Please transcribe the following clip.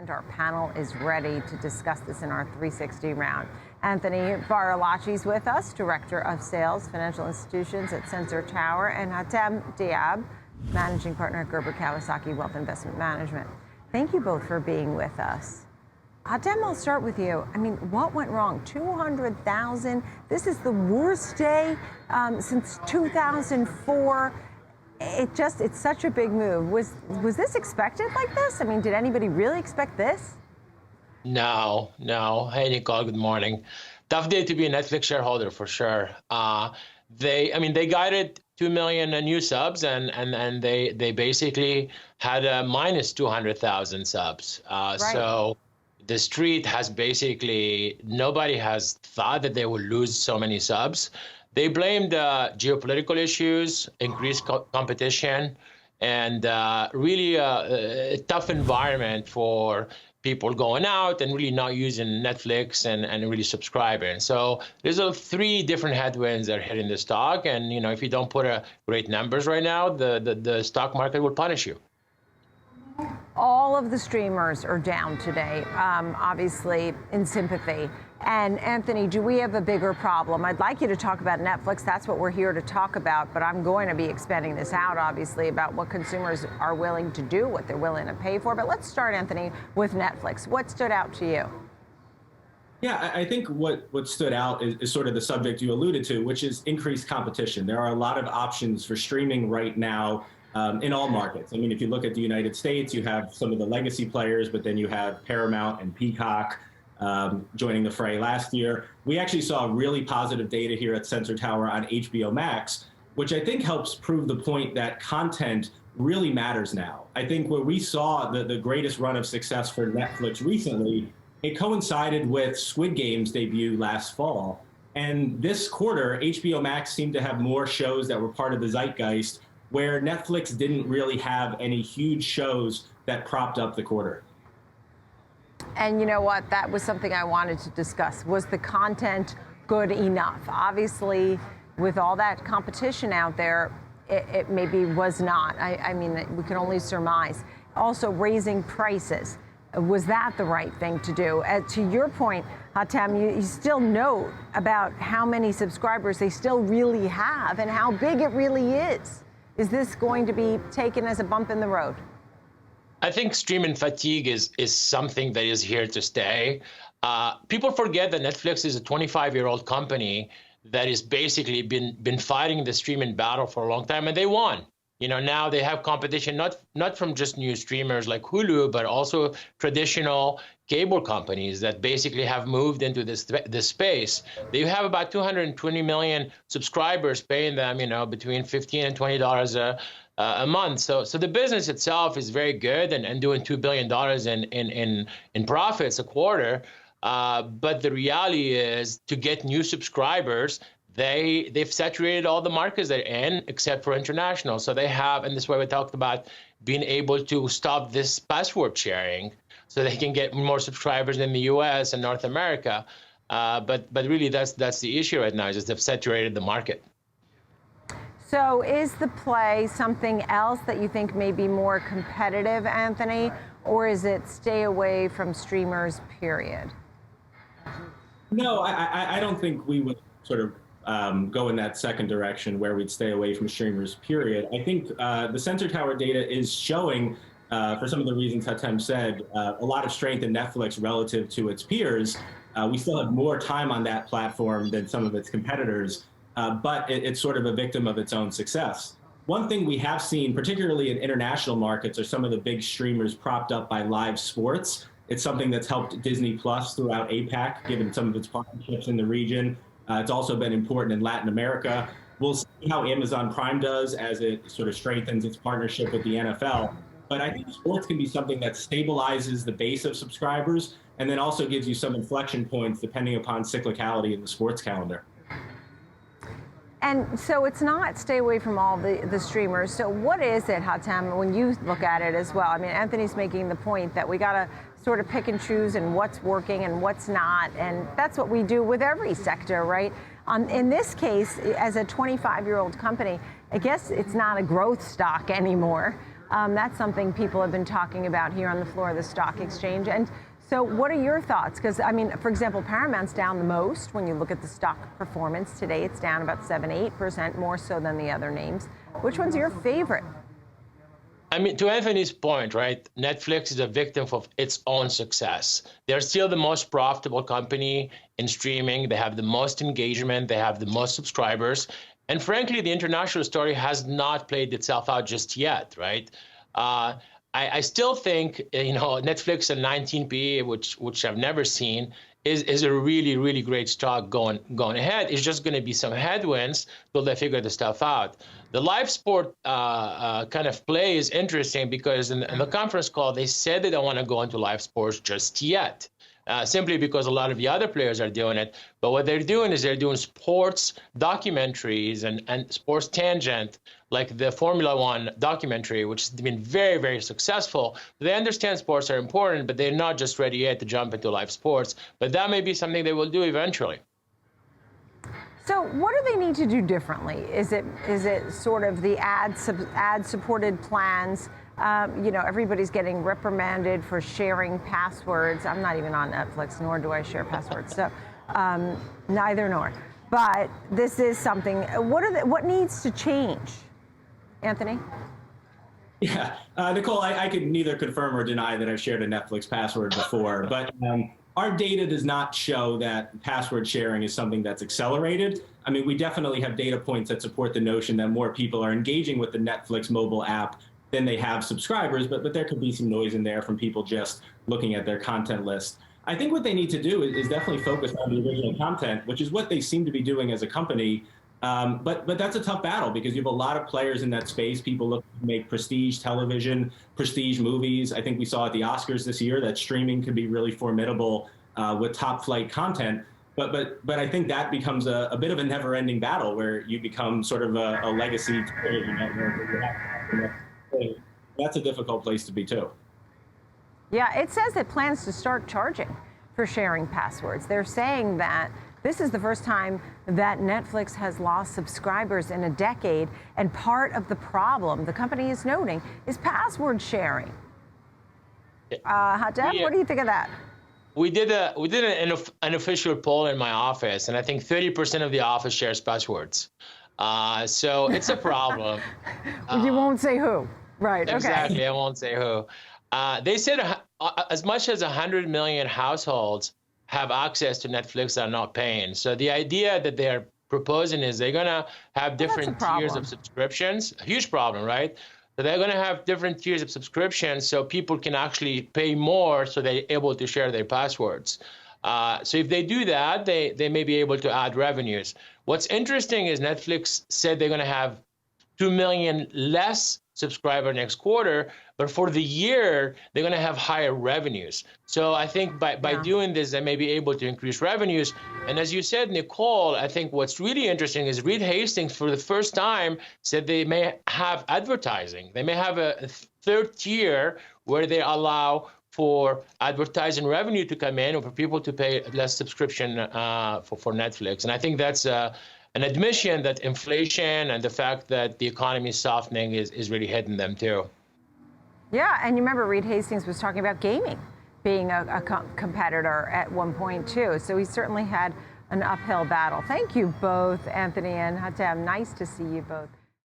and our panel is ready to discuss this in our 360 round. Anthony Varalachi's with us, Director of Sales, Financial Institutions at Sensor Tower, and Hatem Dhiab, Managing Partner at Gerber Kawasaki Wealth Investment Management. Thank you both for being with us. Hatem, I'll start with you. I mean, what went wrong? 200,000. This is the worst day since 2004. It's such a big move. Was this expected like this? I mean, did anybody really expect this? No. Hey, Nicole, good morning. Tough day to be a Netflix shareholder for sure. They guided 2 million new subs, and they basically had a minus 200,000 subs. Right. So the street has basically, nobody has thought that they would lose so many subs. They blamed geopolitical issues, increased competition, and really a tough environment for people going out and really not using Netflix and really subscribing. So there's three different headwinds that are hitting the stock. And, if you don't put great numbers right now, the stock market will punish you. All of the streamers are down today, obviously in sympathy. And Anthony, do we have a bigger problem? I'd like you to talk about Netflix. That's what we're here to talk about. But I'm going to be expanding this out, obviously, about what consumers are willing to do, what they're willing to pay for. But let's start, Anthony, with Netflix. What stood out to you? Yeah, I think what stood out is sort of the subject you alluded to, which is increased competition. There are a lot of options for streaming right now. In all markets. I mean, if you look at the United States, you have some of the legacy players, but then you have Paramount and Peacock joining the fray last year. We actually saw really positive data here at Sensor Tower on HBO Max, which I think helps prove the point that content really matters now. I think where we saw the greatest run of success for Netflix recently, it coincided with Squid Game's debut last fall. And this quarter, HBO Max seemed to have more shows that were part of the zeitgeist, where Netflix didn't really have any huge shows that propped up the quarter. And you know what? That was something I wanted to discuss. Was the content good enough? Obviously, with all that competition out there, it maybe was not. I mean, we can only surmise. Also, raising prices. Was that the right thing to do? To your point, Hatem, you still note about how many subscribers they still really have and how big it really is. Is this going to be taken as a bump in the road? I think streaming fatigue is something that is here to stay. People forget that Netflix is a 25-year-old company that has basically been fighting the streaming battle for a long time, and they won. Now they have competition, not from just new streamers like Hulu, but also traditional cable companies that basically have moved into this space. They have about 220 million subscribers, paying them, between $15 and $20 a month. So the business itself is very good and doing $2 billion in profits a quarter. But the reality is, to get new subscribers, they've saturated all the markets they're in except for international. So they have, and this is why we talked about being able to stop this password sharing so they can get more subscribers in the US and North America. But really that's the issue right now, is just they've saturated the market. So is the play something else that you think may be more competitive, Anthony, or is it stay away from streamers, period? No, I don't think we would sort of go in that second direction where we'd stay away from streamers, period. I think the Sensor Tower data is showing, for some of the reasons Hatem said, a lot of strength in Netflix relative to its peers. We still have more time on that platform than some of its competitors, but it's sort of a victim of its own success. One thing we have seen, particularly in international markets, are some of the big streamers propped up by live sports. It's something that's helped Disney Plus throughout APAC, given some of its partnerships in the region. It's also been important in Latin America. We'll see how Amazon Prime does as it sort of strengthens its partnership with the NFL. But I think sports can be something that stabilizes the base of subscribers and then also gives you some inflection points depending upon cyclicality in the sports calendar. And so it's not stay away from all the streamers. So what is it, Hatem, when you look at it as well? I mean, Anthony's making the point that we got to sort of pick and choose and what's working and what's not. And that's what we do with every sector, right? In this case, as a 25-year-old company, I guess it's not a growth stock anymore. That's something people have been talking about here on the floor of the stock exchange. And so what are your thoughts? Because, I mean, for example, Paramount's down the most when you look at the stock performance. Today, it's down about 7-8%, more so than the other names. Which one's your favorite? I mean, to Anthony's point, right, Netflix is a victim of its own success. They're still the most profitable company in streaming. They have the most engagement. They have the most subscribers. And frankly, the international story has not played itself out just yet, right? I still think, Netflix at 19 PE, which I've never seen, is a really, really great stock going ahead. It's just going to be some headwinds till they figure the stuff out. The live sport kind of play is interesting because in the conference call, they said they don't want to go into live sports just yet. Simply because a lot of the other players are doing it. But what they're doing is they're doing sports documentaries and sports tangent, like the Formula One documentary, which has been very, very successful. They understand sports are important, but they're not just ready yet to jump into live sports. But that may be something they will do eventually. So what do they need to do differently? Is it sort of the ad-supported plans? Everybody's getting reprimanded for sharing passwords. I'm not even on Netflix, nor do I share passwords. So neither nor. But this is something. What needs to change, Anthony? Yeah, Nicole, I could neither confirm or deny that I've shared a Netflix password before, but our data does not show that password sharing is something that's accelerated. I mean, we definitely have data points that support the notion that more people are engaging with the Netflix mobile app than they have subscribers, but there could be some noise in there from people just looking at their content list. I think what they need to do is definitely focus on the original content, which is what they seem to be doing as a company. But that's a tough battle because you have a lot of players in that space. People look to make prestige television, prestige movies. I think we saw at the Oscars this year that streaming can be really formidable with top flight content. But I think that becomes a bit of a never-ending battle where you become sort of a legacy television network. That's a difficult place to be too. Yeah, it says it plans to start charging for sharing passwords. They're saying that this is the first time that Netflix has lost subscribers in a decade, and part of the problem, the company is noting, is password sharing. Hatem, what do you think of that? We did an official poll in my office, and I think 30% of the office shares passwords. So it's a problem. You won't say who. Right, exactly, okay. I won't say who. They said as much as 100 million households have access to Netflix that are not paying. So the idea that they're proposing is they're going to have different tiers of subscriptions. A huge problem, right? So they're going to have different tiers of subscriptions so people can actually pay more so they're able to share their passwords. So if they do that, they may be able to add revenues. What's interesting is Netflix said they're going to have 2 million less subscriber next quarter, but for the year, they're going to have higher revenues. So I think by doing this, they may be able to increase revenues. And as you said, Nicole, I think what's really interesting is Reed Hastings, for the first time, said they may have advertising. They may have a third tier where they allow for advertising revenue to come in or for people to pay less subscription for Netflix. And I think that's an admission that inflation and the fact that the economy is softening is really hitting them too. Yeah, and you remember Reed Hastings was talking about gaming being a competitor at one point too. So he certainly had an uphill battle. Thank you both, Anthony and Hatem. Nice to see you both.